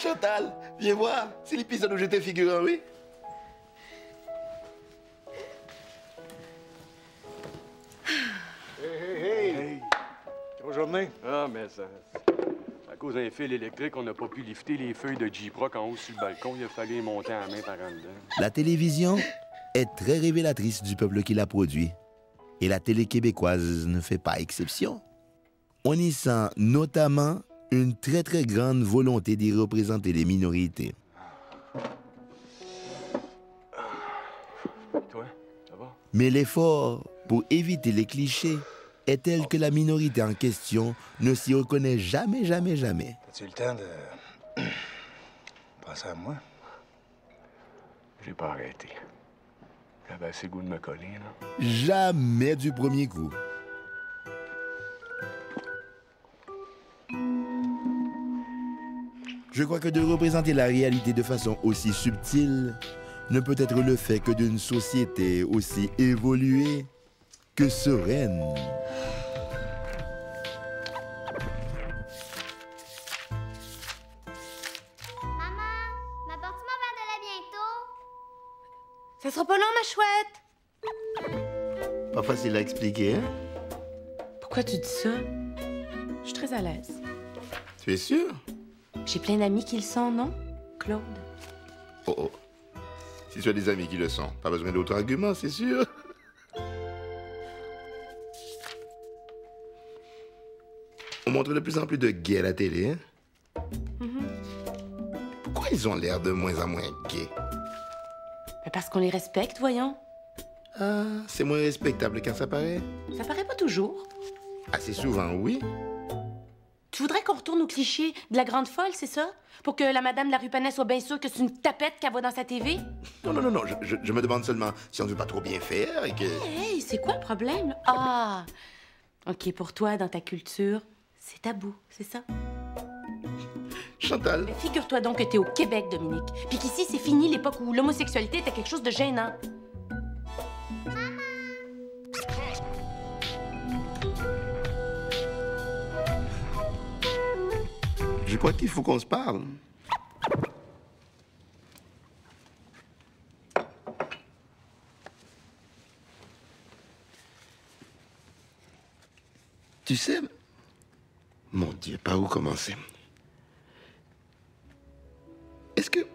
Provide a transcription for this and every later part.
Chantal, viens voir. C'est l'épisode où j'étais figurant, oui? Hey! Bonne journée. Ah, mais ça... À cause d'un fil électrique, on n'a pas pu lifter les feuilles de J-Proc en haut sur le balcon. Il a fallu les monter à la main par en dedans. La télévision est très révélatrice du peuple qui la produit. Et la télé québécoise ne fait pas exception. On y sent notamment une très très grande volonté d'y représenter les minorités. Toi, ça va? Mais l'effort pour éviter les clichés est tel que la minorité en question ne s'y reconnaît jamais, jamais, jamais. As-tu eu le temps de penser à moi? J'ai pas arrêté. J'avais assez le goût de me coller, là. Jamais du premier coup. Je crois que de représenter la réalité de façon aussi subtile ne peut être le fait que d'une société aussi évoluée que sereine. Maman, m'apportes-tu mon verre de lait bientôt? Ça sera pas long, ma chouette. Pas facile à expliquer, hein? Pourquoi tu dis ça? Je suis très à l'aise. Tu es sûr? J'ai plein d'amis qui le sont, non, Claude? Oh oh. Si tu as des amis qui le sont, pas besoin d'autres arguments, c'est sûr. On montre de plus en plus de gays à la télé, hein? Pourquoi ils ont l'air de moins en moins gays? Mais parce qu'on les respecte, voyons. Ah, c'est moins respectable quand ça paraît. Ça paraît pas toujours. Assez souvent, oui. Tu voudrais qu'on retourne au cliché de la grande folle, c'est ça? Pour que la madame de la rue Panet soit bien sûre que c'est une tapette qu'elle voit dans sa TV? Non, non, non, non, je me demande seulement si on ne veut pas trop bien faire et que... Hey, c'est quoi le problème? Ah! OK, pour toi, dans ta culture, c'est tabou, c'est ça? Chantal, Mais figure-toi donc que t'es au Québec, Dominique. Puis qu'ici, c'est fini l'époque où l'homosexualité était quelque chose de gênant. je crois qu'il faut qu'on se parle. Tu sais, mon Dieu, par où commencer? Est-ce que...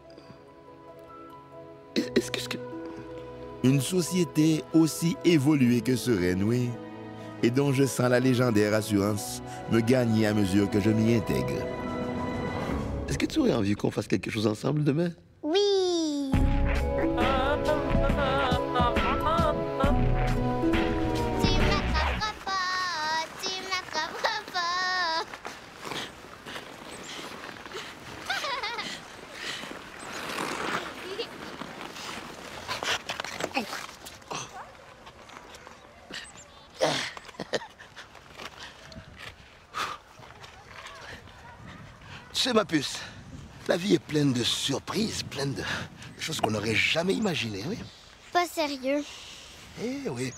Une société aussi évoluée que sereine, oui, et dont je sens la légendaire assurance me gagner à mesure que je m'y intègre. Est-ce que tu aurais envie qu'on fasse quelque chose ensemble demain? Oui! Tu m'attraperas pas! Tu m'attraperas pas! Tu sais, ma puce, la vie est pleine de surprises, pleine de choses qu'on n'aurait jamais imaginées, oui? Pas sérieux. Eh oui.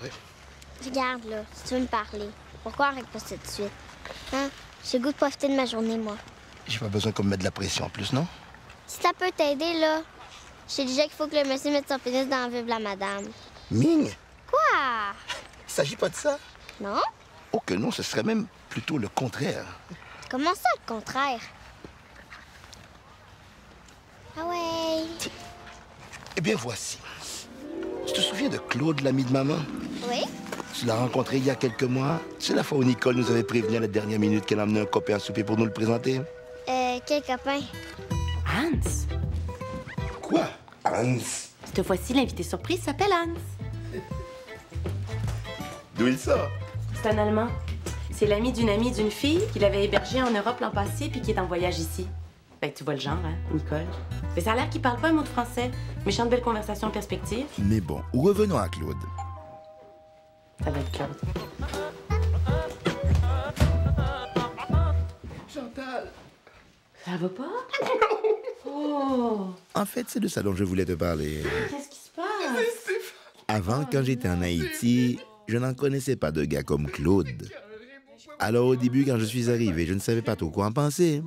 Oui. Regarde, là, si tu veux me parler, pourquoi arrête pas ça tout de suite? Hein? J'ai le goût de profiter de ma journée, moi. J'ai pas besoin qu'on me mette de la pression en plus, non? Si ça peut t'aider, là, je sais déjà qu'il faut que le monsieur mette son pénis dans la vulve de la madame. Ming, Quoi? il s'agit pas de ça. Non? Oh que non, ce serait même plutôt le contraire. Comment ça, le contraire? Ah ouais? Eh bien, voici. Tu te souviens de Claude, l'ami de maman? Oui? Tu l'as rencontré il y a quelques mois. C'est la fois où Nicole nous avait prévenu à la dernière minute qu'elle emmenait un copain à souper pour nous le présenter. Quel copain? Hans? Quoi? Hans? Cette fois-ci, l'invité surprise s'appelle Hans. D'où il sort? C'est un Allemand. C'est l'ami d'une fille qu'il avait hébergée en Europe l'an passé puis qui est en voyage ici. Fait que tu vois le genre, hein, Nicole. Mais ça a l'air qu'il parle pas un mot de français. Méchante belle conversation en perspective. Mais bon, revenons à Claude. Ça va être Claude. Chantal! Ça va pas? Oh! En fait, c'est de ça dont je voulais te parler. Qu'est-ce qui se passe? Avant, quand j'étais en Haïti, je n'en connaissais pas de gars comme Claude. Alors au début, quand je suis arrivé, je ne savais pas trop quoi en penser.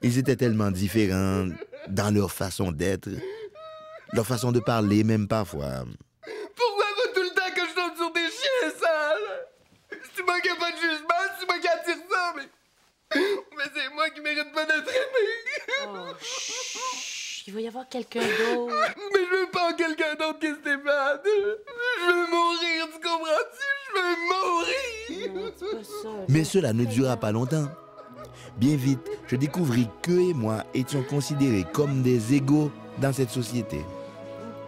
Ils étaient tellement différents dans leur façon d'être, leur façon de parler même parfois. Pourquoi faut tout le temps que je tombe sur des chiens sales? C'est moi qui n'ai pas de jugement, c'est moi qui attire ça, mais c'est moi qui mérite pas d'être aimé. Oh, chut. Il va y avoir quelqu'un d'autre. Mais je veux pas quelqu'un d'autre que Stéphane. Je veux mourir, tu comprends-tu? Je veux mourir. Non, c'est pas ça. Mais cela ne dura pas longtemps. Bien vite, je découvris qu'eux et moi étions considérés comme des égaux dans cette société.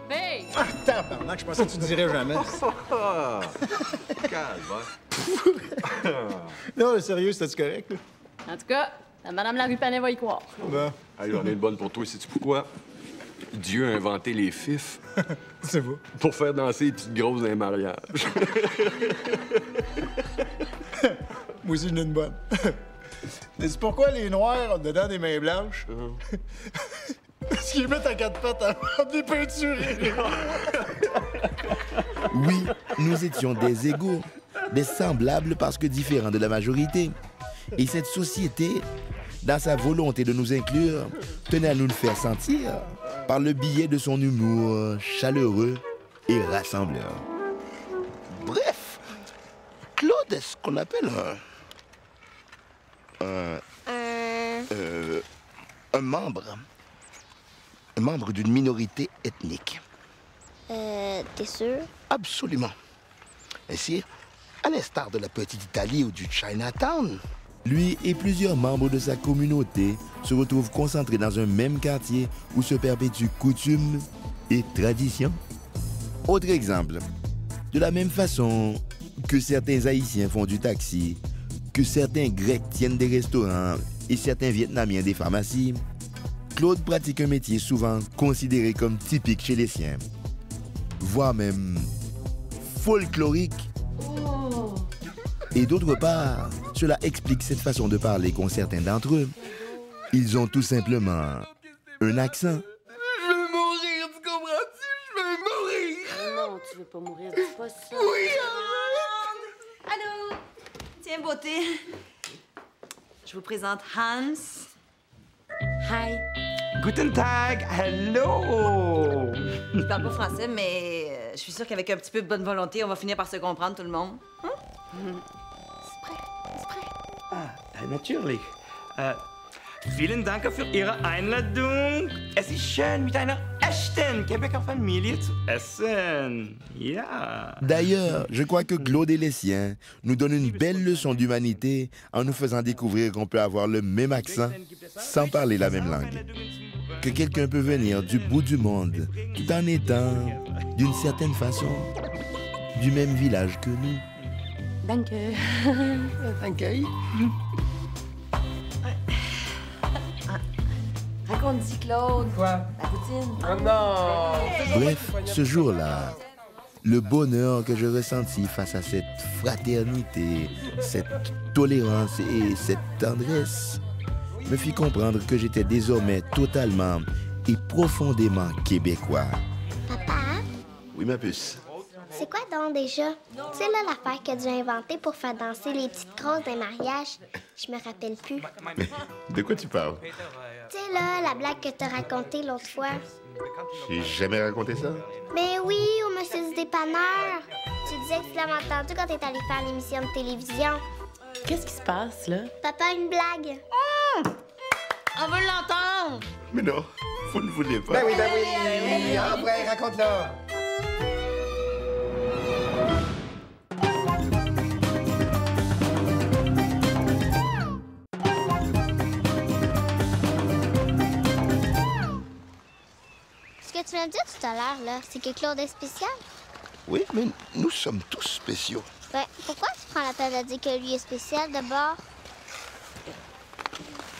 Hey! Ah, tabarnak, je pensais que tu dirais jamais. Calme, Non, sérieux, c'était correct, là? En tout cas, la Madame Larupanet va y croire. Ben, Hey, j'en ai une bonne pour toi, sais-tu pourquoi? Dieu a inventé les fifs c'est beau. pour faire danser les petites grosses dans les mariages. Moi aussi, j'en ai une bonne. Sais-tu pourquoi les Noirs ont dedans des mains blanches? Parce qu'ils mettent à quatre pattes avant de les peinturer. Oui, nous étions des égaux, des semblables parce que différents de la majorité. Et cette société, dans sa volonté de nous inclure, tenait à nous le faire sentir par le biais de son humour chaleureux et rassembleur. Bref, Claude est ce qu'on appelle un membre. Un membre d'une minorité ethnique. T'es sûr? Absolument. Ainsi, à l'instar de la petite Italie ou du Chinatown, Lui et plusieurs membres de sa communauté se retrouvent concentrés dans un même quartier où se perpétuent coutumes et traditions. Autre exemple, de la même façon que certains Haïtiens font du taxi, que certains Grecs tiennent des restaurants et certains Vietnamiens des pharmacies, Claude pratique un métier souvent considéré comme typique chez les siens, voire même folklorique. Et d'autre part, cela explique cette façon de parler qu'ont certains d'entre eux. Ils ont tout simplement un accent. je veux mourir, tu comprends-tu? Je veux mourir. Non, tu veux pas mourir, dis pas ça. Oui. Allô? Tiens, beauté. Je vous présente Hans. Hi. Guten Tag, hello! Je parle pas français, mais je suis sûre qu'avec un petit peu de bonne volonté, on va finir par se comprendre, tout le monde. Ah, natürlich. Vielen Dank für Ihre Einladung. Es ist schön, mit einer echten Quebecer Familie zu essen. Ja. D'ailleurs, je crois que Claude et les siens nous donnent une belle leçon d'humanité en nous faisant découvrir qu'on peut avoir le même accent sans parler la même langue. Que quelqu'un peut venir du bout du monde tout en étant, d'une certaine façon, du même village que nous. Danke. Danke. Raconte-y, Claude. Quoi? La poutine. Oh non! Bref, ce jour-là, le bonheur que je ressentis face à cette fraternité, cette tolérance et cette tendresse me fit comprendre que j'étais désormais totalement et profondément québécois. Papa, Oui, ma puce. c'est quoi donc déjà? Tu sais là l'affaire que tu as inventée pour faire danser les petites crosses des mariages? Je me rappelle plus. De quoi tu parles? Tu sais là, la blague que t'as racontée l'autre fois. J'ai jamais raconté ça. Mais oui, au Monsieur du dépanneur. Tu disais que tu l'avais entendu quand t'es allé faire l'émission de télévision. Qu'est-ce qui se passe, là? Papa, une blague. On veut l'entendre! Mais non, vous ne voulez pas. Ben oui. Après, raconte-la. Ce que tu m'as dit tout à l'heure, là, c'est que Claude est spécial. Oui, mais nous sommes tous spéciaux. Ben, pourquoi tu prends la peine de dire que lui est spécial d'abord?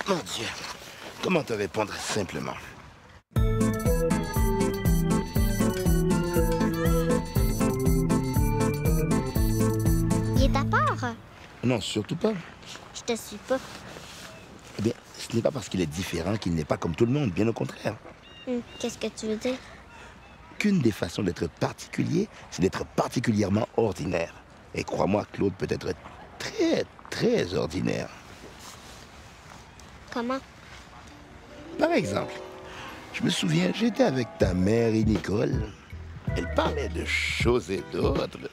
Mon Dieu, comment te répondre simplement? Il est à part. Non, surtout pas. Je te suis pas. Eh bien, ce n'est pas parce qu'il est différent qu'il n'est pas comme tout le monde, bien au contraire. Qu'est-ce que tu veux dire? Qu'une des façons d'être particulier, c'est d'être particulièrement ordinaire. Et crois-moi, Claude peut être très, très ordinaire. Comment? Par exemple, je me souviens, j'étais avec ta mère et Nicole. Elle parlait de choses et d'autres.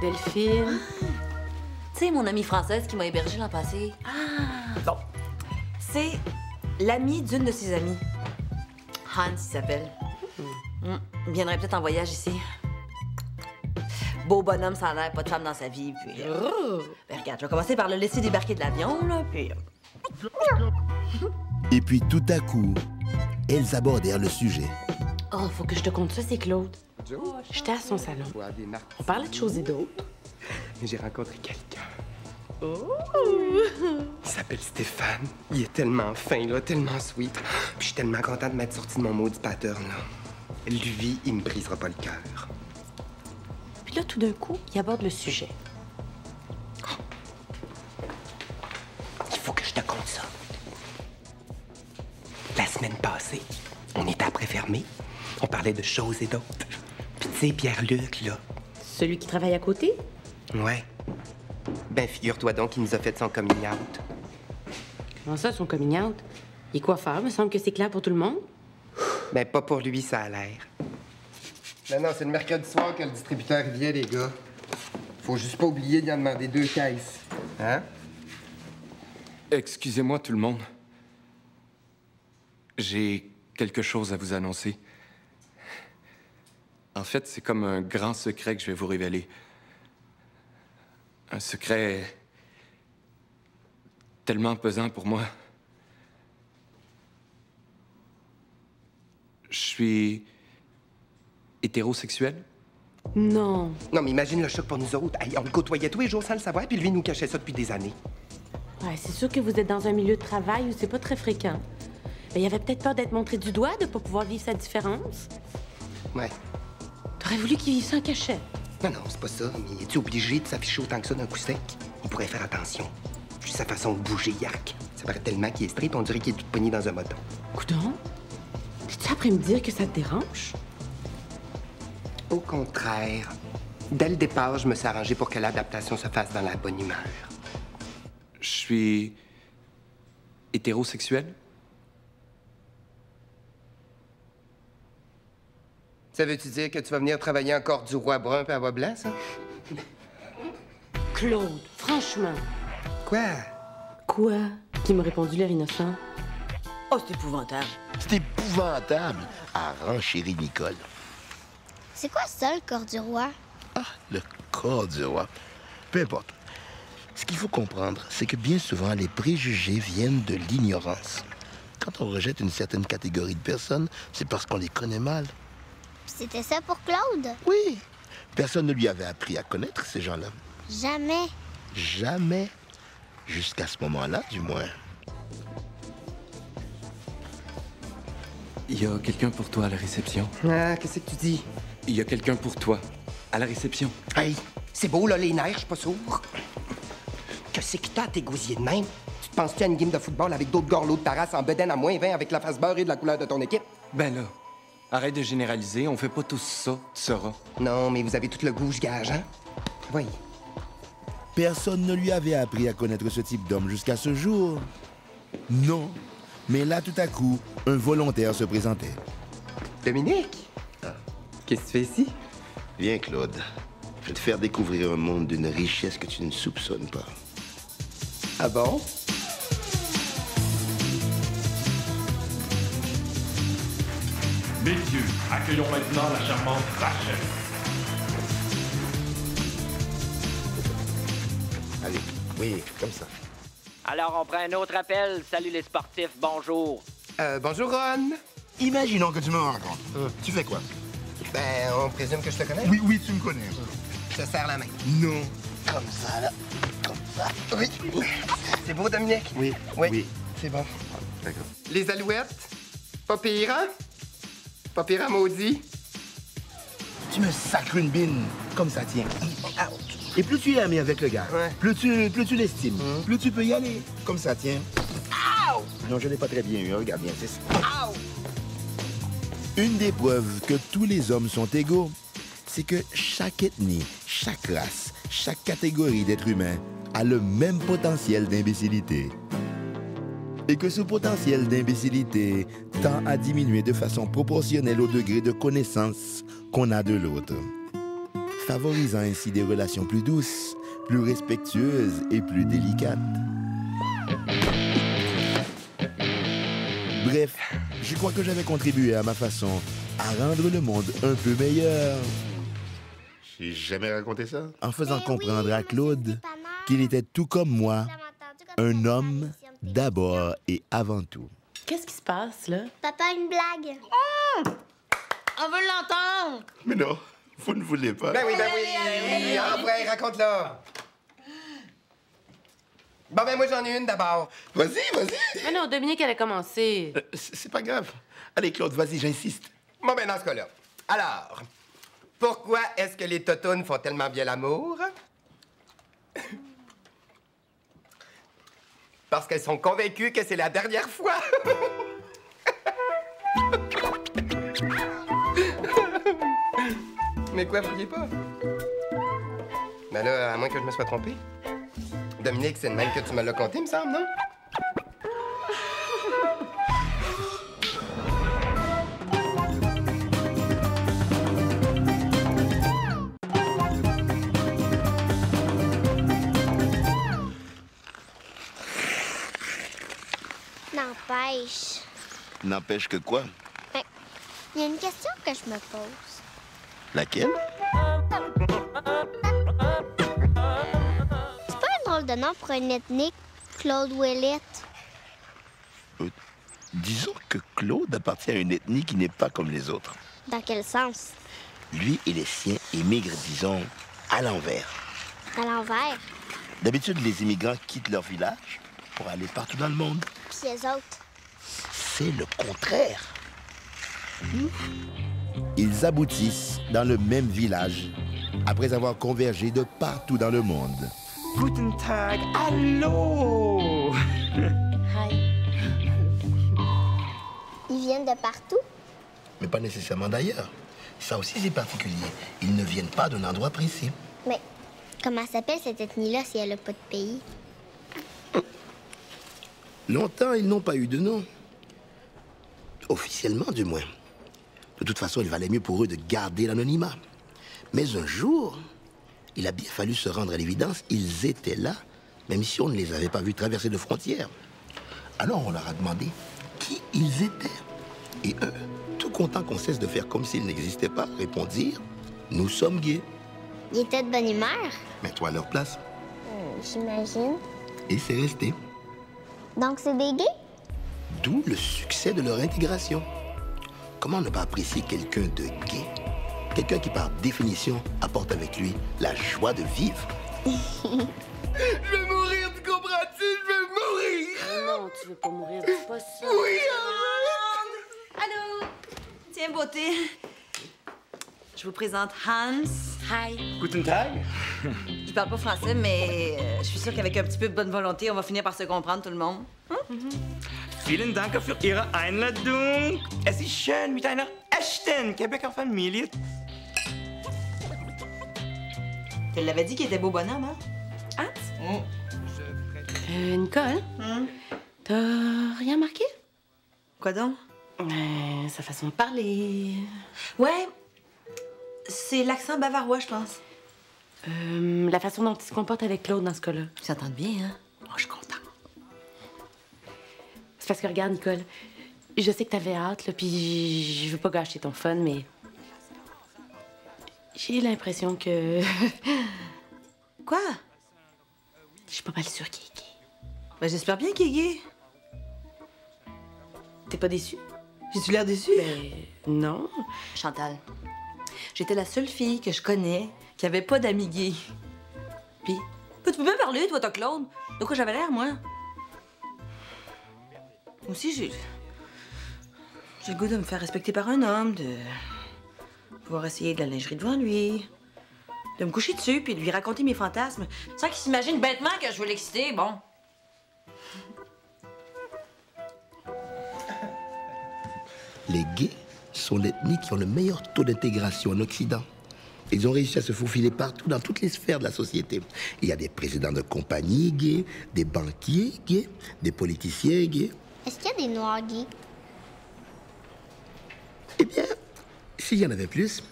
Delphine. Tu sais, mon amie française qui m'a hébergée l'an passé. Ah! Bon. C'est l'ami d'une de ses amies. Hans, il s'appelle. Il viendrait peut-être en voyage ici. Beau bonhomme sans l'air, pas de femme dans sa vie, puis... Ben regarde, je vais commencer par le laisser débarquer de l'avion, là, puis... Et puis tout à coup, elles abordèrent le sujet. Oh, faut que je te conte ça, c'est Claude. J'étais à son salon. On parlait de choses et d'autres. Mais j'ai rencontré quelqu'un. Oh! Il s'appelle Stéphane. Il est tellement fin, là, tellement sweet. Puis je suis tellement content de m'être sorti de mon maudit pattern, là. Lui, il me brisera pas le cœur. Puis là, tout d'un coup, il aborde le sujet. Il faut que je te conte ça. La semaine passée, on était après fermé. On parlait de choses et d'autres. Puis tu sais, Pierre-Luc, là. Celui qui travaille à côté? Ouais. Ben, figure-toi donc qu'il nous a fait son coming out. Comment ça, son coming out? Il est coiffeur, me semble que c'est clair pour tout le monde. Ben, pas pour lui, ça a l'air. Non, c'est le mercredi soir que le distributeur vient, les gars. Faut juste pas oublier d'y en demander 2 caisses. Hein? Excusez-moi, tout le monde. J'ai quelque chose à vous annoncer. En fait, c'est comme un grand secret que je vais vous révéler. Un secret tellement pesant pour moi. Je suis hétérosexuel? Non. Non, mais imagine le choc pour nous autres. Hey, on le côtoyait tous les jours sans le savoir, puis lui, il nous cachait ça depuis des années. Ouais, c'est sûr que vous êtes dans un milieu de travail où c'est pas très fréquent. Mais il avait peut-être peur d'être montré du doigt, de pas pouvoir vivre sa différence. Ouais. T'aurais voulu qu'il vive sans cachet. Non, c'est pas ça. Mais es-tu obligé de s'afficher autant que ça d'un coup sec? Il pourrait faire attention. Juste sa façon de bouger, yark. Ça paraît tellement qu'il est straight, on dirait qu'il est tout pogné dans un moton. Coudon, t'es-tu après me dire que ça te dérange? Au contraire. Dès le départ, je me suis arrangé pour que l'adaptation se fasse dans la bonne humeur. Je suis hétérosexuel? Ça veut-tu dire que tu vas venir travailler encore du roi brun et à voix blanc, ça? Claude, franchement. Quoi? Quoi? Qui m'a répondu l'air innocent? Oh, c'est épouvantable. C'est épouvantable, a renchéri Nicole. C'est quoi ça, le corps du roi? Ah, le corps du roi. Peu importe. Ce qu'il faut comprendre, c'est que bien souvent, les préjugés viennent de l'ignorance. Quand on rejette une certaine catégorie de personnes, c'est parce qu'on les connaît mal. C'était ça pour Claude? Oui. Personne ne lui avait appris à connaître ces gens-là. Jamais. Jamais. Jusqu'à ce moment-là, du moins. Il y a quelqu'un pour toi à la réception. Ah, qu'est-ce que tu dis? Il y a quelqu'un pour toi à la réception. Hey, c'est beau, là, les nerfs, je suis pas sourd. Qu'est-ce que t'as, tes gosiers de même? Tu te penses-tu à une game de football avec d'autres gorlots de ta race en bedaine à moins 20 avec la face beurrée de la couleur de ton équipe? Ben là, arrête de généraliser, on fait pas tous ça, tu sauras. Non, mais vous avez tout le goût, je gage, hein? Oui. Personne ne lui avait appris à connaître ce type d'homme jusqu'à ce jour. Non. Mais là, tout à coup, un volontaire se présentait. Dominique? Qu'est-ce que tu fais ici? Viens, Claude. Je vais te faire découvrir un monde d'une richesse que tu ne soupçonnes pas. Ah bon? Messieurs, accueillons maintenant la charmante Rachel. Allez, oui, comme ça. Alors, on prend un autre appel. Salut les sportifs, bonjour. Bonjour, Ron. Imaginons que tu me rencontres. Tu fais quoi? Ben, on présume que je te connais? Oui, tu me connais. Je te serre la main. Non. Comme ça, là. Comme ça. Oui. C'est beau, Dominique? Oui. C'est bon. D'accord. Les alouettes? Pas pire, hein? Pas pire à maudit. Tu me sacres une bine. Comme ça, tiens. Et plus tu es ami avec le gars, plus tu l'estimes, plus tu peux y aller. Comme ça, tiens. Non, je l'ai pas très bien eu. Regarde bien, c'est ça. Une des preuves que tous les hommes sont égaux, c'est que chaque ethnie, chaque race, chaque catégorie d'êtres humains a le même potentiel d'imbécilité. et que ce potentiel d'imbécilité tend à diminuer de façon proportionnelle au degré de connaissance qu'on a de l'autre, favorisant ainsi des relations plus douces, plus respectueuses et plus délicates. Bref, je crois que j'avais contribué à ma façon à rendre le monde un peu meilleur. J'ai jamais raconté ça. En faisant comprendre à Claude qu'il était tout comme moi, un homme d'abord et avant tout. Qu'est-ce qui se passe, là? Papa, une blague. On veut l'entendre! Mais non, vous ne voulez pas. Ben oui. Après, raconte-la. Bon, ben moi, j'en ai une d'abord. Vas-y. Ah non, Dominique, elle a commencé. C'est pas grave. Allez, Claude, vas-y, j'insiste. Bon, ben dans ce cas-là. Alors, pourquoi est-ce que les totounes font tellement bien l'amour? Parce qu'elles sont convaincues que c'est la dernière fois. Mais quoi, vous voyez pas? Ben là, à moins que je me sois trompé. Dominique, c'est le même que tu me l'as conté, me semble, non? N'empêche. N'empêche que quoi? Ben, il y a une question que je me pose. Laquelle? C'est pas un drôle de nom pour une ethnique, Claude Ouellette? Disons que Claude appartient à une ethnie qui n'est pas comme les autres. Dans quel sens? Lui et les siens émigrent, disons, à l'envers. À l'envers. D'habitude, les immigrants quittent leur village pour aller partout dans le monde. Puis les autres? C'est le contraire. Ils aboutissent dans le même village après avoir convergé de partout dans le monde. Guten Tag, allô! Hi. Ils viennent de partout? Mais pas nécessairement d'ailleurs. Ça aussi, c'est particulier. Ils ne viennent pas d'un endroit précis. Mais comment s'appelle cette ethnie-là si elle n'a pas de pays? Longtemps, ils n'ont pas eu de nom. Officiellement, du moins. De toute façon, il valait mieux pour eux de garder l'anonymat. Mais un jour, il a bien fallu se rendre à l'évidence, ils étaient là, même si on ne les avait pas vus traverser de frontières. Alors on leur a demandé qui ils étaient. Et eux, tout contents qu'on cesse de faire comme s'ils n'existaient pas, répondirent « Nous sommes gays. Ils étaient de bonne humeur? » Mets-toi à leur place. J'imagine. Et c'est resté. Donc c'est des gays? D'où le succès de leur intégration. Comment ne pas apprécier quelqu'un de gay? Quelqu'un qui, par définition, apporte avec lui la joie de vivre. Je vais mourir, tu comprends-tu? Je vais mourir! Non, tu veux pas mourir, dis pas ça. Oui! Allô? Tiens, beauté. Je vous présente Hans. Hi. Guten Tag. Il parle pas français, mais je suis sûre qu'avec un petit peu de bonne volonté, on va finir par se comprendre, tout le monde. Vielen Dank für Ihre Einladung. Es ist schön, mit einer echten Québécois Familie. Tu l'avais dit qu'il était beau bonhomme, hein? Hans? Nicole? T'as rien marqué? Quoi donc? Sa façon de parler. Ouais. C'est l'accent bavarois, je pense. La façon dont il se comporte avec Claude dans ce cas-là. Ils s'entendent bien, hein? Oh, je suis contente. C'est parce que, regarde, Nicole, je sais que t'avais hâte, là, puis je veux pas gâcher ton fun, mais... J'ai l'impression que... Quoi? Je suis pas mal sûre qu'il est gay. Ben, j'espère bien qu'il est gay. T'es pas déçue? J'ai-tu l'air déçue? Ben, non. Chantal, j'étais la seule fille que je connais qui avait pas d'amis gays. Puis, tu peux bien parler, toi, t'as Claude. De quoi j'avais l'air, moi? Moi aussi, j'ai le goût de me faire respecter par un homme, de pouvoir essayer de la lingerie devant lui, de me coucher dessus puis de lui raconter mes fantasmes sans qu'il s'imagine bêtement que je veux l'exciter, bon. Les gays sont l'ethnie qui ont le meilleur taux d'intégration en Occident. Ils ont réussi à se faufiler partout dans toutes les sphères de la société. Il y a des présidents de compagnie gays, des banquiers gays, des politiciens gays. Est-ce qu'il y a des noirs gays? Eh bien, s'il y en avait plus,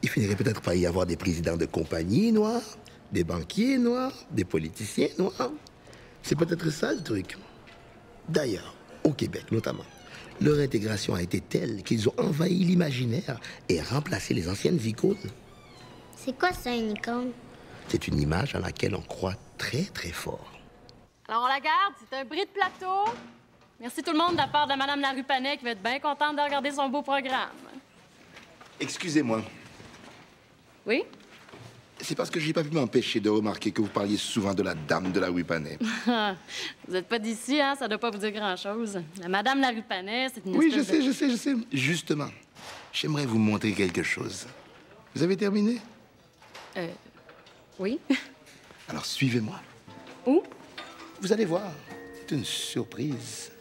il finirait peut-être par y avoir des présidents de compagnie noirs, des banquiers noirs, des politiciens noirs. C'est peut-être ça le truc. D'ailleurs, au Québec notamment, leur intégration a été telle qu'ils ont envahi l'imaginaire et remplacé les anciennes icônes. C'est quoi ça, une icône? C'est une image à laquelle on croit très, très fort. Alors, on la garde, c'est un bris de plateau. Merci tout le monde de la part de Mme Larupanet qui va être bien contente de regarder son beau programme. Excusez-moi. Oui? C'est parce que j'ai pas pu m'empêcher de remarquer que vous parliez souvent de la dame de la Rupanet. Vous n'êtes pas d'ici, hein? Ça doit pas vous dire grand-chose. La Madame Larupanet, c'est une Oui, espèce je sais. Justement, j'aimerais vous montrer quelque chose. Vous avez terminé? Oui. Alors, suivez-moi. Où? Vous allez voir. C'est une surprise.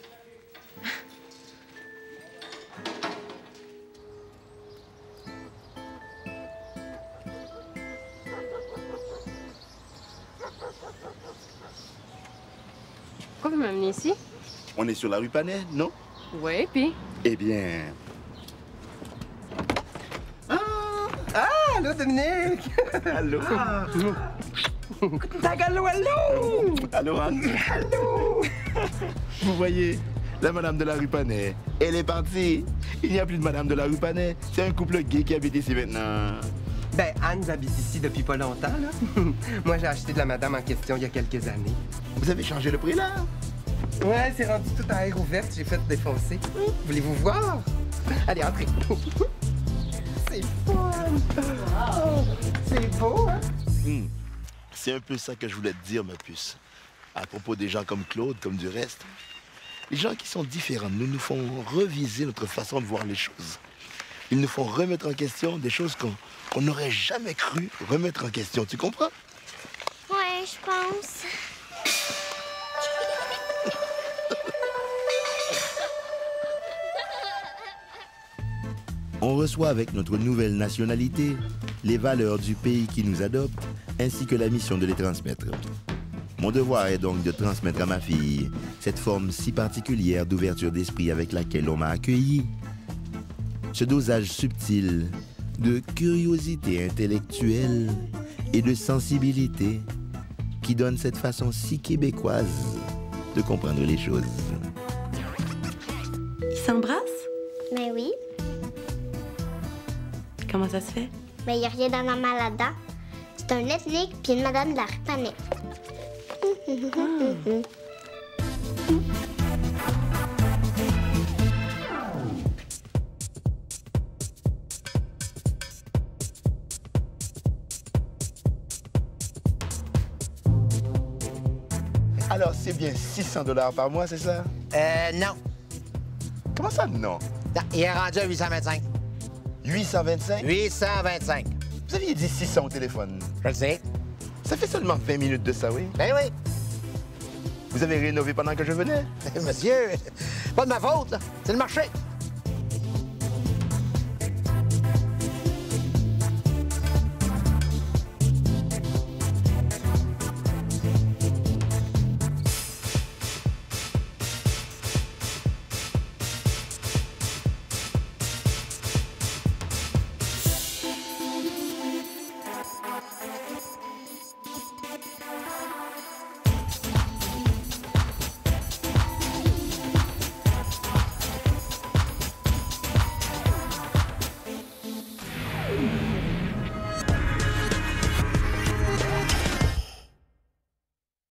Pourquoi vous m'amenez ici? On est sur la Rupanet, non? Oui, puis? Eh bien... Allô, Dominique! Allô? Allô, allô! Allô, Anne? Allô! Vous voyez, la madame de la Rupanet, elle est partie. Il n'y a plus de madame de la Rupanet. C'est un couple gay qui habite ici maintenant. Ben, Anne habite ici depuis pas longtemps, là. Moi, j'ai acheté de la madame en question il y a quelques années. Vous avez changé le prix, là? Ouais, c'est rendu tout à air ouverte. J'ai fait défoncer. Voulez-vous voir? Allez, entrez. C'est fun! Oh, c'est beau, hein? C'est un peu ça que je voulais te dire, ma puce. À propos des gens comme Claude, comme du reste. Les gens qui sont différents nous font reviser notre façon de voir les choses. Ils nous font remettre en question des choses qu'on n'aurait jamais cru remettre en question. Tu comprends? Ouais, je pense. On reçoit avec notre nouvelle nationalité les valeurs du pays qui nous adopte, ainsi que la mission de les transmettre. Mon devoir est donc de transmettre à ma fille cette forme si particulière d'ouverture d'esprit avec laquelle on m'a accueilli. Ce dosage subtil de curiosité intellectuelle et de sensibilité qui donne cette façon si québécoise de comprendre les choses. Ils s'embrassent? Mais oui. Comment ça se fait? Mais il n'y a rien d'anormal là-dedans. C'est un ethnique puis une madame de la Rupanet. Alors, c'est bien 600 $ par mois, c'est ça? Non. Comment ça, non? Non, il est rendu à 825. 825? 825. Vous aviez dit 600 au téléphone. Je le sais. Ça fait seulement 20 minutes de ça, oui? Ben oui. Vous avez rénové pendant que je venais? Monsieur, pas de ma faute, là. C'est le marché.